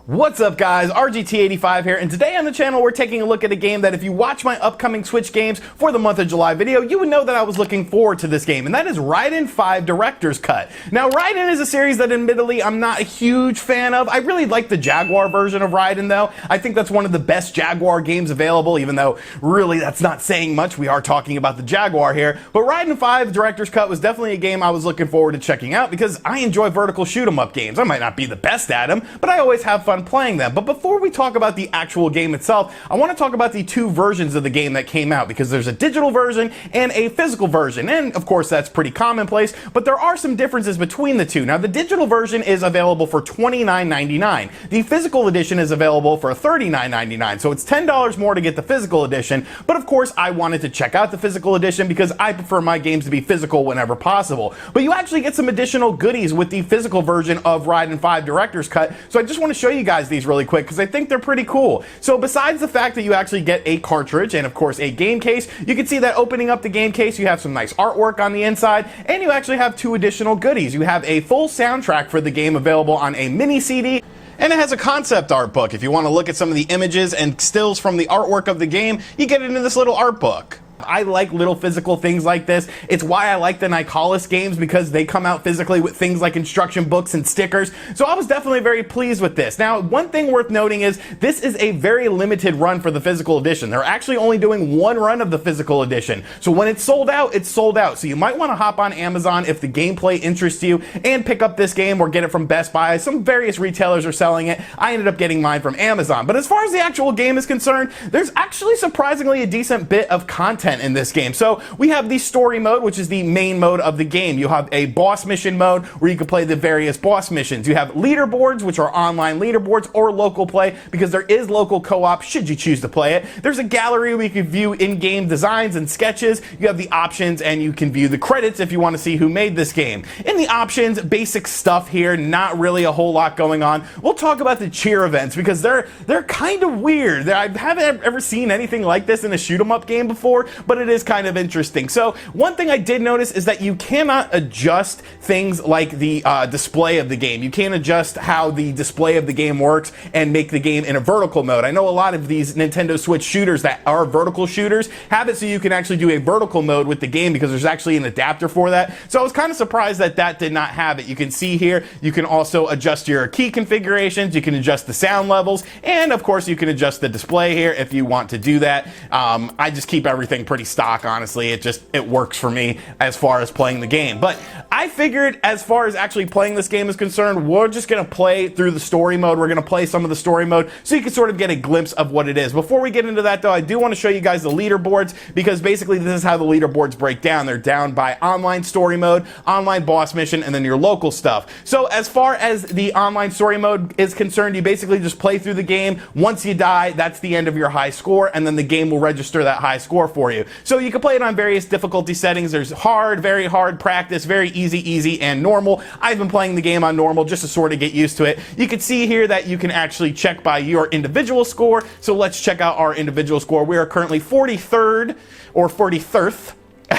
What's up guys, RGT85 here, and today on the channel we're taking a look at a game that if you watch my upcoming Switch games for the month of July video, you would know that I was looking forward to this game, and that is Raiden V Director's Cut. Now Raiden is a series that admittedly I'm not a huge fan of. I really like the Jaguar version of Raiden though. I think that's one of the best Jaguar games available, even though really that's not saying much. We are talking about the Jaguar here, but Raiden V Director's Cut was definitely a game I was looking forward to checking out because I enjoy vertical shoot 'em up games. I might not be the best at them, but I always have fun playing them. But before we talk about the actual game itself, I want to talk about the two versions of the game that came out, because there's a digital version and a physical version, and of course that's pretty commonplace, but there are some differences between the two. Now the digital version is available for $29.99. The physical edition is available for $39.99, so it's $10 more to get the physical edition, but of course I wanted to check out the physical edition because I prefer my games to be physical whenever possible. But you actually get some additional goodies with the physical version of Raiden V Director's Cut, so I just want to show you guys these really quick because I think they're pretty cool. So besides the fact that you actually get a cartridge and of course a game case, you can see that opening up the game case you have some nice artwork on the inside, and you actually have two additional goodies. You have a full soundtrack for the game available on a mini CD, and it has a concept art book. If you want to look at some of the images and stills from the artwork of the game, you get it in this little art book. I like little physical things like this. It's why I like the Nicalis games, because they come out physically with things like instruction books and stickers. So I was definitely very pleased with this. Now, one thing worth noting is this is a very limited run for the physical edition. They're actually only doing one run of the physical edition. So when it's sold out, it's sold out. So you might want to hop on Amazon if the gameplay interests you and pick up this game, or get it from Best Buy. Some various retailers are selling it. I ended up getting mine from Amazon. But as far as the actual game is concerned, there's actually surprisingly a decent bit of content in this game. So we have the story mode, which is the main mode of the game. You have a boss mission mode where you can play the various boss missions. You have leaderboards, which are online leaderboards or local play, because there is local co-op should you choose to play it. There's a gallery where you can view in-game designs and sketches. You have the options, and you can view the credits if you want to see who made this game. In the options, basic stuff here, not really a whole lot going on. We'll talk about the cheer events because they're kind of weird. I haven't ever seen anything like this in a shoot 'em up game before, but it is kind of interesting. So one thing I did notice is that you cannot adjust things like the display of the game. You can't adjust how the display of the game works and make the game in a vertical mode. I know a lot of these Nintendo Switch shooters that are vertical shooters have it so you can actually do a vertical mode with the game, because there's actually an adapter for that. So I was kind of surprised that that did not have it. You can see here, you can also adjust your key configurations, you can adjust the sound levels, and of course you can adjust the display here if you want to do that. I just keep everything pretty stock, honestly. It works for me as far as playing the game. But I figured as far as actually playing this game is concerned, we're just going to play through the story mode. We're going to play some of the story mode so you can sort of get a glimpse of what it is. Before we get into that though, I do want to show you guys the leaderboards, because basically this is how the leaderboards break down. They're down by online story mode, online boss mission, and then your local stuff. So as far as the online story mode is concerned, you basically just play through the game. Once you die, that's the end of your high score, and then the game will register that high score for you. So you can play it on various difficulty settings. There's hard, very hard, practice, very easy, and normal. I've been playing the game on normal just to sort of get used to it. You can see here that you can actually check by your individual score. So let's check out our individual score. We are currently 43rd, or 43rd,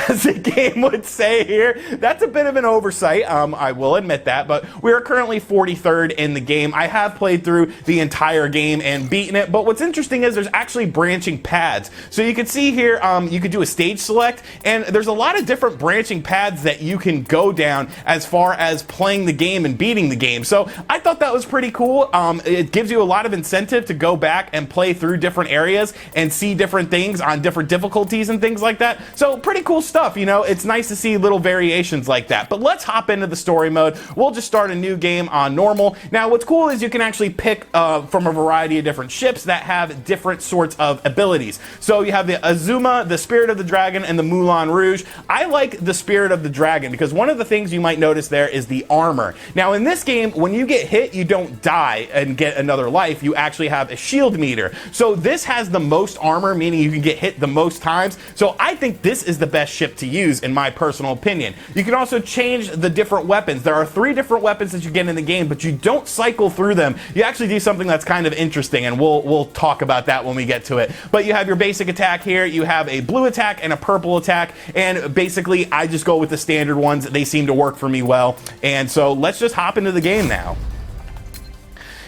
as the game would say here. That's a bit of an oversight, I will admit that, but we are currently 43rd in the game. I have played through the entire game and beaten it, but what's interesting is there's actually branching paths. So you can see here, you could do a stage select, and there's a lot of different branching paths that you can go down as far as playing the game and beating the game. So I thought that was pretty cool. It gives you a lot of incentive to go back and play through different areas and see different things on different difficulties and things like that. So pretty cool stuff, you know. It's nice to see little variations like that. But let's hop into the story mode. We'll just start a new game on normal. Now what's cool is you can actually pick from a variety of different ships that have different sorts of abilities. So you have the Azuma, the Spirit of the Dragon, and the Moulin Rouge. I like the Spirit of the Dragon because one of the things you might notice there is the armor. Now in this game, when you get hit, you don't die and get another life. You actually have a shield meter. So this has the most armor, meaning you can get hit the most times. So I think this is the best ship to use, in my personal opinion. You can also change the different weapons. There are 3 different weapons that you get in the game, but you don't cycle through them. You actually do something that's kind of interesting, and we'll talk about that when we get to it. But you have your basic attack here. You have a blue attack and a purple attack, and basically I just go with the standard ones. They seem to work for me well, and so let's just hop into the game now.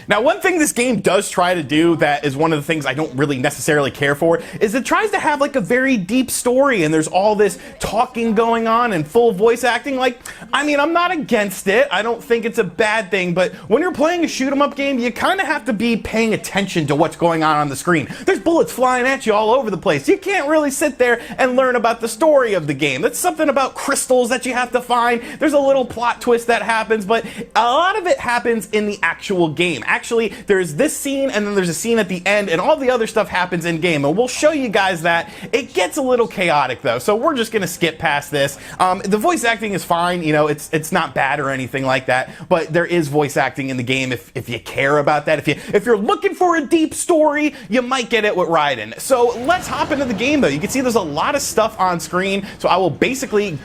Now, one thing this game does try to do that is one of the things I don't really necessarily care for is it tries to have like a very deep story, and there's all this talking going on and full voice acting. Like, I mean, I'm not against it. I don't think it's a bad thing, but when you're playing a shoot 'em up game, you kind of have to be paying attention to what's going on the screen. There's bullets flying at you all over the place. You can't really sit there and learn about the story of the game. That's something about crystals that you have to find. There's a little plot twist that happens, but a lot of it happens in the actual game. Actually, there's this scene, and then there's a scene at the end, and all the other stuff happens in game, and we'll show you guys that. It gets a little chaotic though, so we're just gonna skip past this. The voice acting is fine, you know, it's not bad or anything like that, but there is voice acting in the game if you care about that. If you're looking for a deep story, you might get it with Raiden. So let's hop into the game though. You can see there's a lot of stuff on screen, so I will basically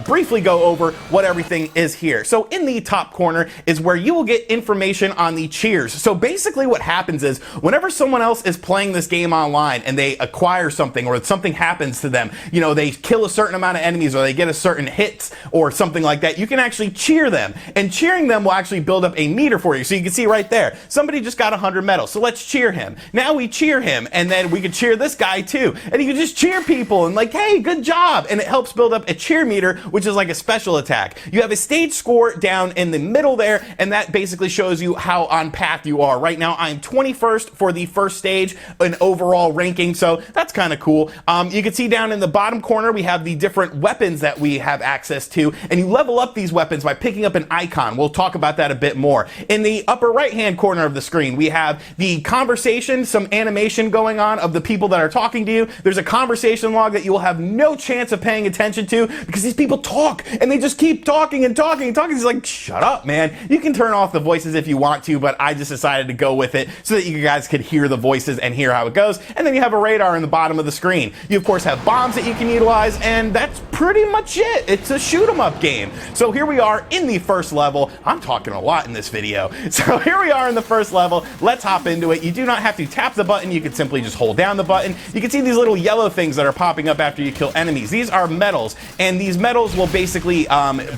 briefly go over what everything is here. So in the top corner is where you will get information on the cheers. So basically what happens is whenever someone else is playing this game online and they acquire something or something happens to them, you know, they kill a certain amount of enemies or they get a certain hits or something like that, you can actually cheer them, and cheering them will actually build up a meter for you. So you can see right there, somebody just got 100 medals, so let's cheer him. Now we cheer him, and then we can cheer this guy too, and you can just cheer people and like, hey, good job, and it helps build up a cheer meter, which is like a special attack. You have a stage score down in the middle there, and that basically shows you how on path you are. Right now I'm 21st for the first stage in overall ranking, so that's kind of cool. You can see down in the bottom corner we have the different weapons that we have access to, and you level up these weapons by picking up an icon. We'll talk about that a bit more. In the upper right hand corner of the screen we have the conversation, some animation going on of the people that are talking to you. There's a conversation log that you will have no chance of paying attention to because these people talk and they just keep talking and talking and talking. It's like, shut up, man. You can turn off the voices if you want to, but I just decided to go with it so that you guys could hear the voices and hear how it goes. And then you have a radar in the bottom of the screen. You of course have bombs that you can utilize, and that's pretty much it. It's a shoot 'em up game. So here we are in the first level. I'm talking a lot in this video. So here we are in the first level. Let's hop into it. You do not have to tap the button. You can simply just hold down the button. You can see these little yellow things that are popping up after you kill enemies. These are medals, and these medals will basically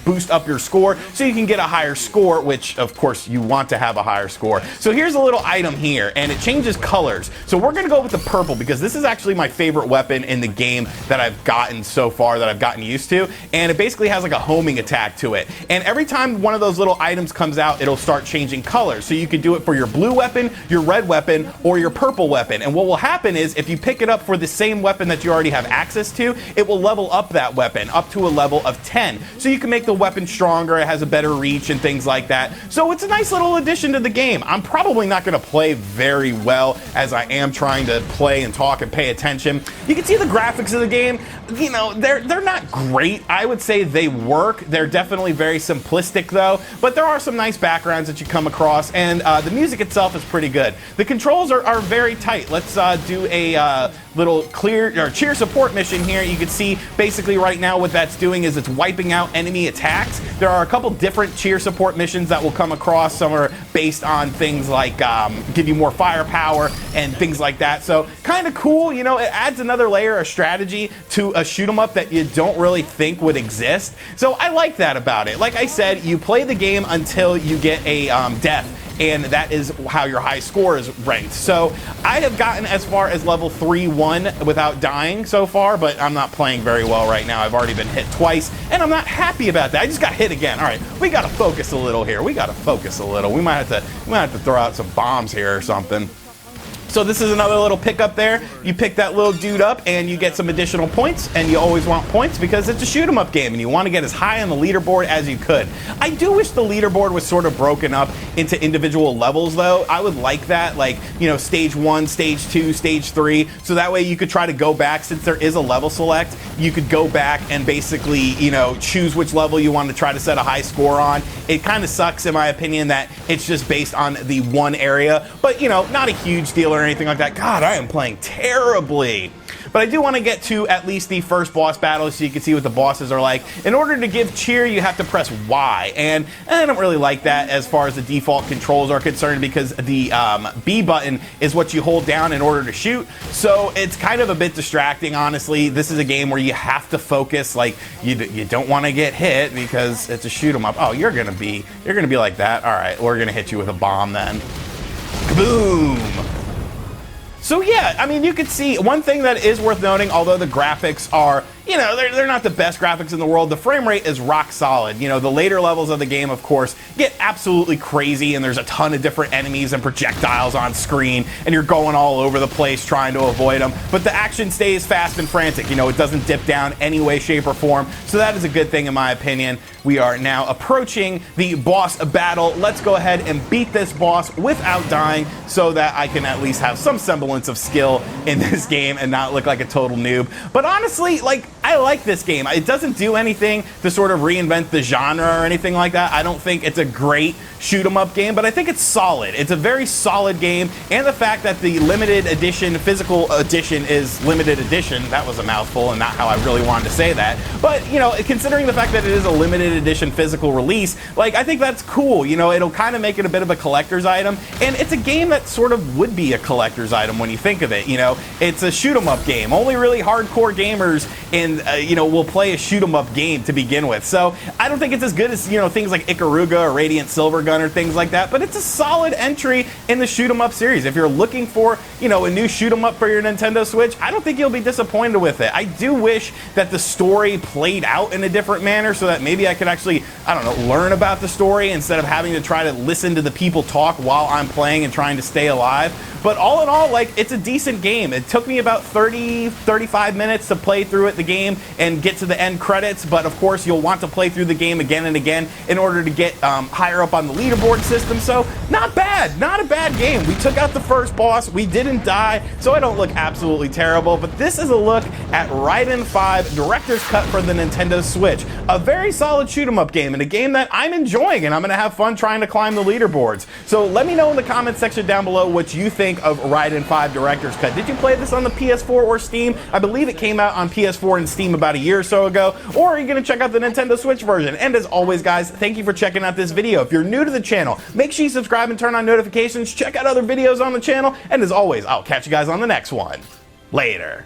boost up your score so you can get a higher score, which of course you want to have a higher score. So here's a little item here, and it changes colors. So we're gonna go with the purple because this is actually my favorite weapon in the game that I've gotten so far, that I've gotten used to, and it basically has like a homing attack to it. And every time one of those little items comes out, it'll start changing colors. So you can do it for your blue weapon, your red weapon, or your purple weapon. And what will happen is if you pick it up for the same weapon that you already have access to, it will level up that weapon up to a level of 10. So you can make the weapon stronger, it has a better reach and things like that. So it's a nice little addition to the game. I'm probably not gonna play very well as I am trying to play and talk and pay attention. You can see the graphics of the game, you know, they're not great. I would say they work. They're definitely very simplistic though, but there are some nice backgrounds that you come across, and the music itself is pretty good. The controls are very tight. Let's do a little cheer support mission here. You can see basically right now what that's doing is it's wiping out enemy attacks. There are a couple different cheer support missions that will come across. Some are based on things like give you more firepower and things like that. So kind of cool, you know, it adds another layer of strategy to a shoot 'em up that you don't really think would exist. So I like that about it. Like I said, you play the game until you get a death, and that is how your high score is ranked. So I have gotten as far as level 3-1 without dying so far, but I'm not playing very well right now. I've already been hit twice, and I'm not happy about that. I just got hit again. All right, we gotta focus a little here. We gotta focus a little. We might have to throw out some bombs here or something. So this is another little pickup there. You pick that little dude up and you get some additional points, and you always want points because it's a shoot 'em up game and you want to get as high on the leaderboard as you could. I do wish the leaderboard was sort of broken up into individual levels though. I would like that, like, you know, stage 1, stage 2, stage 3, so that way you could try to go back. Since there is a level select, you could go back and basically, you know, choose which level you want to try to set a high score on. It kind of sucks in my opinion that it's just based on the one area, but you know, not a huge deal or anything like that. God, I am playing terribly. But I do want to get to at least the first boss battle so you can see what the bosses are like. In order to give cheer, you have to press Y, and I don't really like that as far as the default controls are concerned, because the B button is what you hold down in order to shoot, so it's kind of a bit distracting, honestly. This is a game where you have to focus, like you don't want to get hit because it's a shoot 'em up. Oh, you're gonna be like that. All right, we're gonna hit you with a bomb then. Boom. So yeah, I mean, you could see one thing that is worth noting, although the graphics are, you know, they're not the best graphics in the world, the frame rate is rock solid. You know, the later levels of the game, of course, get absolutely crazy, and there's a ton of different enemies and projectiles on screen, and you're going all over the place trying to avoid them. But the action stays fast and frantic. You know, it doesn't dip down any way, shape, or form. So that is a good thing, in my opinion. We are now approaching the boss battle. Let's go ahead and beat this boss without dying so that I can at least have some semblance of skill in this game and not look like a total noob. But honestly, like, I like this game. It doesn't do anything to sort of reinvent the genre or anything like that. I don't think it's a great shoot 'em up game, but I think it's solid. It's a very solid game, and the fact that the limited edition, physical edition is limited edition, that was a mouthful and not how I really wanted to say that. But, you know, considering the fact that it is a limited edition physical release, like, I think that's cool. You know, it'll kind of make it a bit of a collector's item, and it's a game that sort of would be a collector's item when you think of it. You know, it's a shoot 'em up game. Only really hardcore gamers and you know, will play a shoot 'em up game to begin with. So I don't think it's as good as, you know, things like Ikaruga or Radiant Silvergun or things like that, but it's a solid entry in the shoot 'em up series. If you're looking for, you know, a new shoot 'em up for your Nintendo Switch, I don't think you'll be disappointed with it. I do wish that the story played out in a different manner so that maybe I could actually, I don't know, learn about the story instead of having to try to listen to the people talk while I'm playing and trying to stay alive. But all in all, like, it's a decent game. It took me about 35 minutes to play through it, the game, and get to the end credits. But of course, you'll want to play through the game again and again in order to get higher up on the leaderboard system. So not bad, not a bad game. We took out the first boss, we didn't die, so I don't look absolutely terrible. But this is a look at Raiden 5 Director's Cut for the Nintendo Switch. A very solid shoot 'em up game, and a game that I'm enjoying, and I'm gonna have fun trying to climb the leaderboards. So let me know in the comment section down below what you think of Raiden 5 Director's Cut. Did you play this on the PS4 or Steam? I believe it came out on PS4 and Steam about a year or so ago. Or are you going to check out the Nintendo Switch version? And as always, guys, thank you for checking out this video. If you're new to the channel, make sure you subscribe and turn on notifications. Check out other videos on the channel. And as always, I'll catch you guys on the next one. Later.